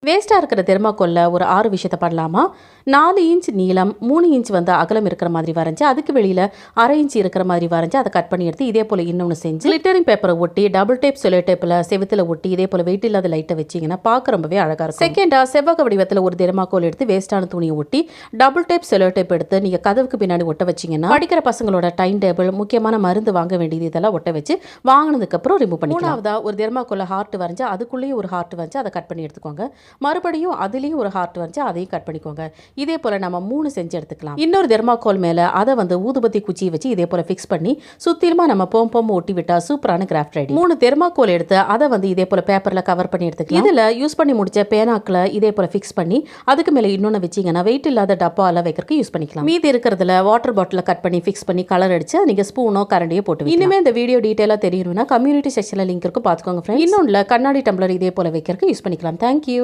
வேஸ்ட்டாக இருக்கிற தெர்மாக்கோல்ல ஒரு 6 விஷயத்த பண்ணலாமா? 4 இன்ச் நீளம், 3 இன்ச் வந்து அகலம் இருக்கிற மாதிரி வரைஞ்சி, அதுக்கு வெளியில் 1/2 இன்ச் இருக்கிற மாதிரி வரைஞ்சி, அதை கட் பண்ணி எடுத்து இதே போல் இன்னொன்று செஞ்சு கிளிட்டரிங் பேப்பரை ஒட்டி டபுள் டேப் செலோ டேப்பில் செவத்தில் ஒட்டி இதே போல் வெயிட் இல்லாத லைட்டை வச்சிங்கன்னா பார்க்க ரொம்பவே அழகாக இருக்கும். செகண்டாக செவ்வக வடிவத்தில் ஒரு தெர்மாக்கோல் எடுத்து வேஸ்ட்டான துணியை ஒட்டி டபுள் டேப் செலோ டேப் எடுத்து நீங்கள் கதவுக்கு பின்னாடி ஒட்ட வச்சிங்கன்னா படிக்கிற பசங்களோட டைம் டேபிள், முக்கியமான மருந்து வாங்க வேண்டியது இதெல்லாம் ஒட்ட வச்சு வாங்கினதுக்கப்புறம் ரிமூவ் பண்ணி. மூணாவதா ஒரு தெர்மாக்கோல்ல ஹார்ட் வரைஞ்சி அதுக்குள்ளேயே ஒரு ஹார்ட் வரைஞ்சி அதை கட் பண்ணி எடுத்துக்கோங்க. மறுபடியும் அதுலேயும் ஒரு ஹார்ட் வரைஞ்சி அதையும் கட் பண்ணிக்கோங்க. இதே போல் நம்ம 3 செஞ்சு எடுத்துக்கலாம். இன்னொரு தெர்மாக்கோல் மேலே அதை வந்து ஊதுபத்தி குச்சியை வச்சு இதே போல் ஃபிக்ஸ் பண்ணி சுத்திலுமா நம்ம போம் ஒட்டி விட்டா சூப்பரான கிராஃப்ட் ரெடி. 3 தெர்மாக்கோல் எடுத்து அதை வந்து இதே போல் பேப்பரில் கவர் பண்ணி எடுத்துக்கலாம். இதில் யூஸ் பண்ணி முடிச்ச பேனாக்கில் இதே போல் ஃபிக்ஸ் பண்ணி அதுக்கு மேலே இன்னொன்று வச்சிங்கன்னா வெயிட் இல்லாத டப்பாவில் வைக்கிறதுக்கு யூஸ் பண்ணிக்கலாம். மீதி இருக்கிறதுல வாட்டர் பாட்டில் கட் பண்ணி ஃபிக்ஸ் பண்ணி கலர் அடிச்சு நீங்கள் ஸ்பூனோ கரண்டியோ போட்டு இனிமே இந்த வீடியோ டீட்டெயிலாக தெரியணும்னா கம்யூனிட்டி செக்ஷனில் லிங்க் இருக்கும் பார்த்துக்கோங்க ஃப்ரெண்ட்ஸ். இன்னொன்றில் கண்ணாடி டம்ளர் இதே போல் வைக்கிறதுக்கு யூஸ் பண்ணிக்கலாம். தேங்க்யூ.